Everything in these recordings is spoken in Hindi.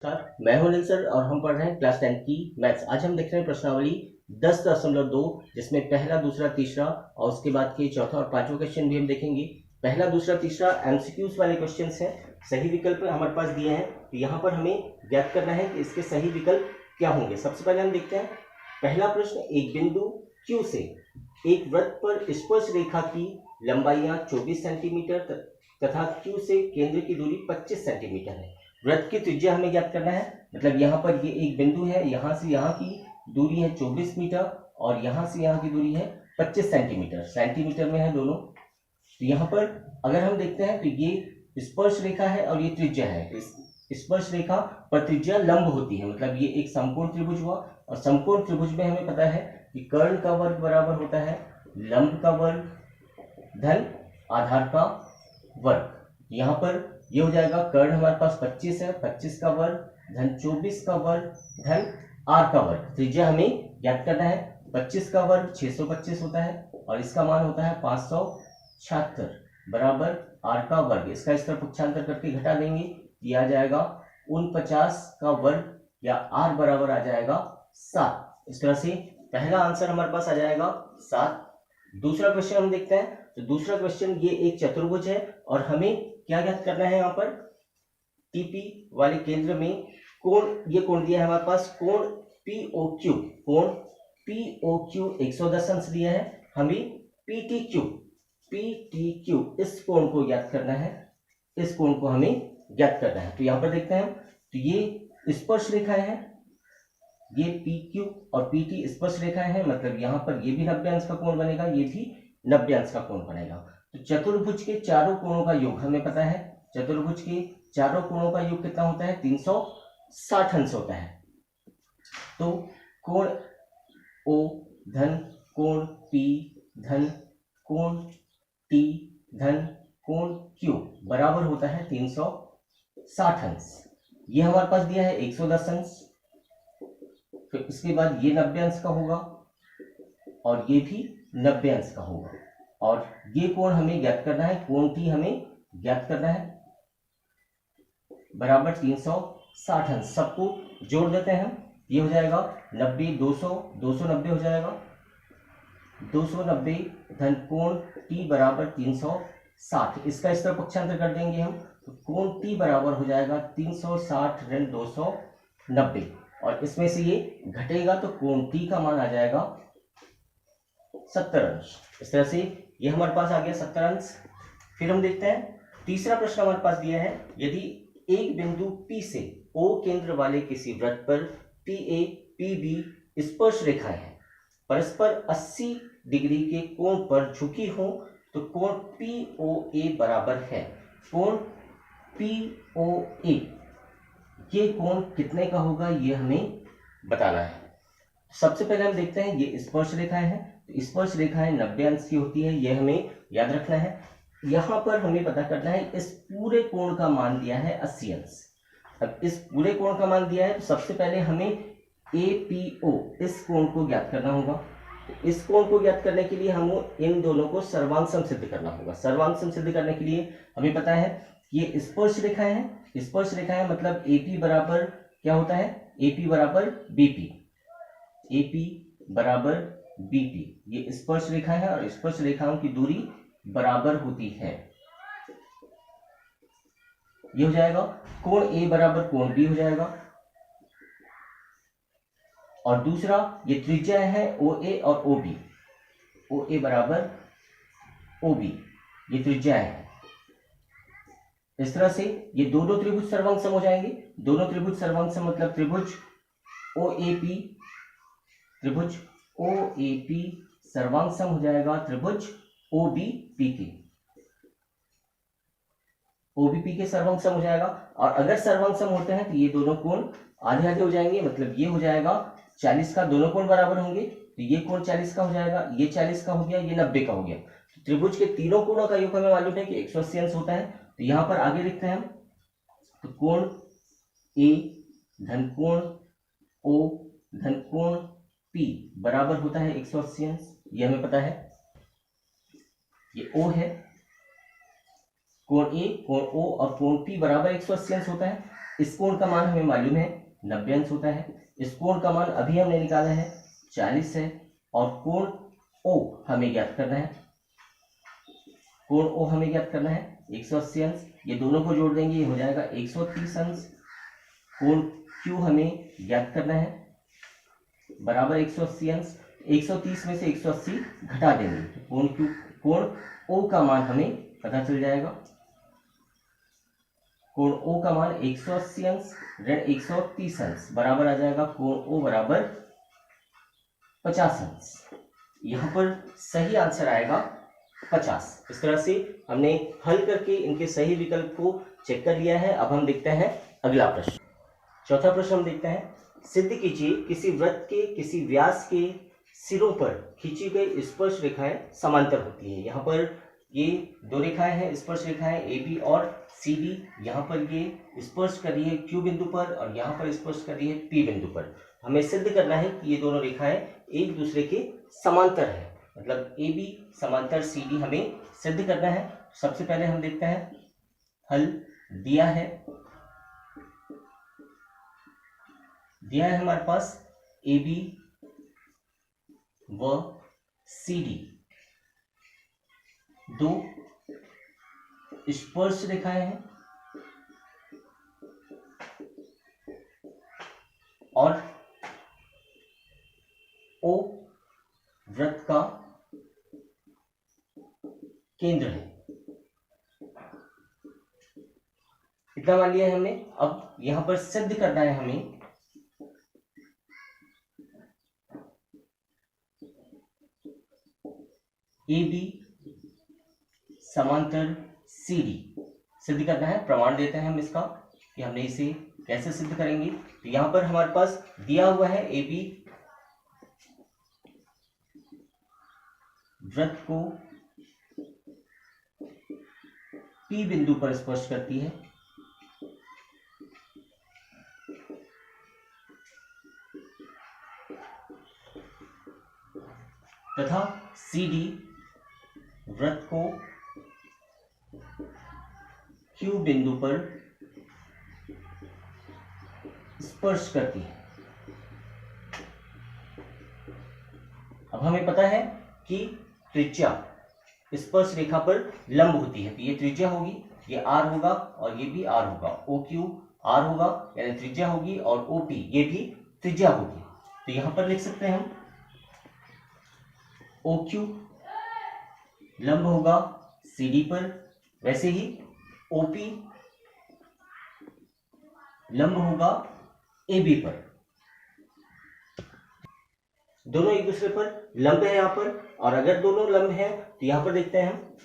नमस्कार, मैं हूं अनिल सर और हम पढ़ रहे हैं क्लास 10 की मैथ्स। आज हम देख रहे हैं प्रश्नावली 10.2 जिसमें पहला, दूसरा, तीसरा और उसके बाद के चौथा और पांचवा क्वेश्चन भी हम देखेंगे। पहला, दूसरा, तीसरा एमसीक्यूज वाले क्वेश्चंस हैं। सही विकल्प हमारे पास दिए हैं, तो यहाँ पर हमें ज्ञात करना है कि इसके सही विकल्प क्या होंगे। सबसे पहले हम देखते हैं पहला प्रश्न। एक बिंदु Q से एक वृत्त पर स्पर्श रेखा की लंबाइयां 24 सेंटीमीटर तथा Q से केंद्र की दूरी 25 सेंटीमीटर है। वृत्त की त्रिज्या हमें ज्ञात करना है। मतलब यहाँ पर ये एक बिंदु है, यहाँ से यहाँ की दूरी है 24 मीटर और यहाँ से यहाँ की दूरी है 25 सेंटीमीटर। सेंटीमीटर में है दोनों। तो यहाँ पर अगर हम देखते हैं तो ये स्पर्श रेखा है और ये त्रिज्या है। इस स्पर्श रेखा पर त्रिज्या लंब होती है, मतलब ये एक समकोण त्रिभुज हुआ और समकोण त्रिभुज में हमें पता है कि कर्ण का वर्ग बराबर होता है लंब का वर्ग धन आधार का वर्ग। यहाँ पर ये हो जाएगा कर्ण हमारे पास 25 है, 25 का वर्ग धन 24 का वर्ग धन r का वर्ग। त्रिज्या हमें ज्ञात करना है। 25 का वर्ग 625 होता है और इसका मान होता है 576 बराबर r का वर्ग। इसका इस तरफ पक्षांतर करके घटा देंगे, ये आ जाएगा 49 का वर्ग या r बराबर आ जाएगा 7। इस तरह से पहला आंसर हमारे पास आ जाएगा 7। दूसरा क्वेश्चन हम देखते हैं। तो दूसरा क्वेश्चन, ये एक चतुर्भुज है और हमें क्या ज्ञात करना है। यहाँ पर टीपी वाले केंद्र में कोण, ये कोण दिया है हमारे पास कोण POQ। कोण POQ 110 अंश दिया है। हमें PTQ इस कोण को ज्ञात करना है। इस कोण को हमें ज्ञात करना है। तो यहाँ पर देखते हैं, तो ये स्पर्श रेखाएं हैं, ये PQ और PT स्पर्श रेखाएं हैं। मतलब यहाँ पर ये भी 90 अंश का कोण बनेगा, ये भी 90 अंश का कोण बनेगा। तो चतुर्भुज के चारों कोणों का योग हमें पता है। चतुर्भुज के चारों कोणों का योग कितना होता है? 360 अंश होता है। तो कोण O धन कोण P धन कोण T धन कोण Q बराबर होता है 360 अंश। ये हमारे पास दिया है 110 अंश। फिर इसके बाद ये 90 अंश का होगा और ये भी 90 अंश का होगा। और ये कोण हमें ज्ञात करना है, कोण T हमें ज्ञात करना है बराबर 360 अंश। सबको जोड़ देते हैं हम, ये हो जाएगा 90 200 290 हो जाएगा। 290 धन कोण T बराबर 360। इसका इस तरह पक्षांतर कर देंगे हम, तो कोण T बराबर हो जाएगा 360 ऋण 290 और इसमें से ये घटेगा तो कोण T का मान आ जाएगा 70 अंश। इस तरह से ये हमारे पास आ गया 70 अंश। फिर हम देखते हैं तीसरा प्रश्न हमारे पास दिया है। यदि एक बिंदु P से O केंद्र वाले किसी वृत्त पर PA PB स्पर्श रेखाएं हैं, परस्पर 80 डिग्री के कोण पर झुकी हो, तो कोण POA बराबर है। कोण POA ये कोण कितने का होगा, ये हमें बताना है। सबसे पहले हम देखते हैं ये स्पर्श रेखाएं हैं। तो स्पर्श रेखाएं 90 अंश की होती है, ये हमें याद रखना है। यहाँ पर हमें पता करना है इस पूरे कोण का मान दिया है 80 अंश। अब इस पूरे कोण का मान दिया है, तो सबसे पहले हमें APO इस कोण को ज्ञात करना होगा। तो इस कोण को ज्ञात करने के लिए हमें इन दोनों को सर्वांशम सिद्ध करना होगा। सर्वांशम सिद्ध करने के लिए हमें पता है ये स्पर्श रेखाएं हैं। स्पर्श रेखाएं मतलब AP बराबर क्या होता है? AP बराबर BP। AP बराबर BP ये स्पर्श रेखा है और स्पर्श रेखाओं की दूरी बराबर होती है। ये हो जाएगा कोण A बराबर कोण B हो जाएगा। और दूसरा ये त्रिज्या है OA और OB। OA बराबर OB ये त्रिज्या है। इस तरह से ये दोनों त्रिभुज सर्वांगसम हो जाएंगे। दोनों त्रिभुज सर्वांगसम मतलब त्रिभुज OAP सर्वांगसम हो जाएगा त्रिभुज OBP के सर्वांगसम हो जाएगा। और अगर सर्वांगसम होते हैं तो ये दोनों कोण आधे आधे हो जाएंगे। मतलब ये हो जाएगा 40 का, दोनों कोण बराबर होंगे तो ये कोण 40 का हो जाएगा, ये 40 का हो गया, ये 90 का हो गया। तो त्रिभुज के तीनों कोणों का योग हमें मालूम है कि 180 अंश होता है। तो यहाँ पर आगे लिखते हैं हम, तो कोण A धन कोण O धन कोण P बराबर होता है 180 अंश। ये हमें पता है, ये O है। कोण ए, कोण ओ और कोण पी बराबर 180 अंश होता है। इस कोण का मान हमें मालूम है 90 अंश होता है। इस कोण का मान अभी हमने निकाला है 40 है। और कोण ओ हमें ज्ञात करना है। कोण ओ हमें ज्ञात करना है 180 अंश। ये दोनों को जोड़ देंगे, ये हो जाएगा 130 अंश। कोण क्यू हमें ज्ञात करना है बराबर 180 अंश। 130 में से 180 घटा देंगे तो कोण क्यू कोण ओ का मान हमें पता चल जाएगा। कोण ओ का मान 180 अंश ऋण 130 अंश बराबर आ जाएगा कोण ओ बराबर 50 अंश। यहां पर सही आंसर आएगा 50। इस तरह से हमने हल करके इनके सही विकल्प को चेक कर लिया है। अब हम देखते हैं अगला प्रश्न। चौथा प्रश्न हम देखते हैं, सिद्ध कीजिए किसी वृत्त के किसी व्यास के सिरों पर खींची गई स्पर्श रेखाएं समांतर होती है। यहाँ पर ये दो रेखाएं हैं, स्पर्श रेखाएं ए बी और सी डी। यहाँ पर ये स्पर्श कर रही है क्यू बिंदु पर और यहाँ पर स्पर्श कर रही है पी बिंदु पर। हमें सिद्ध करना है कि ये दोनों रेखाएं एक दूसरे के समांतर है, मतलब ए बी समांतर सी डी हमें सिद्ध करना है। सबसे पहले हम देखते हैं हल। दिया है हमारे पास ए बी व सी डी दो स्पर्श रेखाएं हैं और ओ वृत्त का केंद्र है। इतना मान लिया है हमने। अब यहां पर सिद्ध करना है हमें ए बी समांतर सी डी सिद्ध करना है। प्रमाण देते हैं हम इसका कि हमने इसे कैसे सिद्ध करेंगे। तो यहां पर हमारे पास दिया हुआ है ए बी वृत्त को पी बिंदु पर स्पर्श करती है तथा सी डी वृत्त को क्यू बिंदु पर स्पर्श करती है। अब हमें पता है कि त्रिज्या स्पर्श रेखा पर लंब होती है, तो ये त्रिज्या होगी, ये आर होगा और ये भी आर होगा। ओ क्यू आर होगा यानी त्रिज्या होगी और ओ पी ये भी त्रिज्या होगी। तो यहां पर लिख सकते हैं हम ओ क्यू लंब होगा सी डी पर, वैसे ही ओ पी लंब होगा ए बी पर। दोनों एक दूसरे पर लंब है यहाँ पर, और अगर दोनों लंब है तो यहां पर देखते हैं हम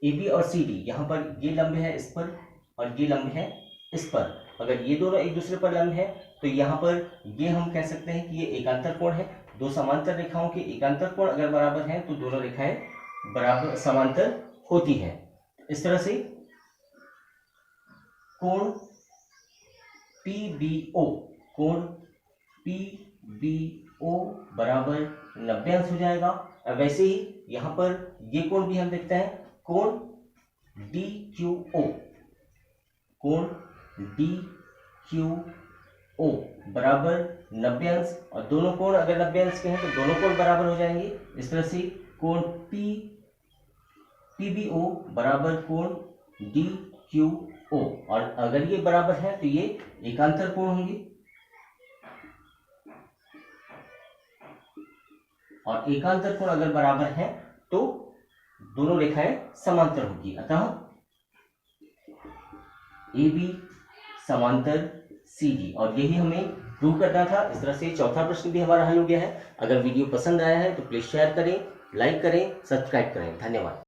ए बी और सी डी। यहां पर ये लंब है इस पर और ये लंब है इस पर। अगर ये दोनों एक दूसरे पर लंब है तो यहाँ पर ये हम कह सकते हैं कि ये एकांतर कोण है। दो समांतर रेखाओं के एकांतर कोण अगर बराबर हैं तो दोनों रेखाएं बराबर समांतर होती हैं। इस तरह से कोण PBO बराबर 90 अंश हो जाएगा। अब वैसे ही यहां पर ये कोण भी हम देखते हैं, कोण DQO बराबर 90 अंश, और दोनों कोण अगर 90 अंश के हैं तो दोनों कोण बराबर हो जाएंगे। इस तरह से कोण PBO बराबर कोण DQO, और अगर ये बराबर है तो ये एकांतर कोण होंगे, और एकांतर कोण अगर बराबर है तो दोनों रेखाएं समांतर होगी। अतः AB समांतर CD, और यही हमें प्रूव करना था। इस तरह से चौथा प्रश्न भी हमारा हल हो गया है। अगर वीडियो पसंद आया है तो प्लीज शेयर करें, लाइक करें, सब्सक्राइब करें। धन्यवाद।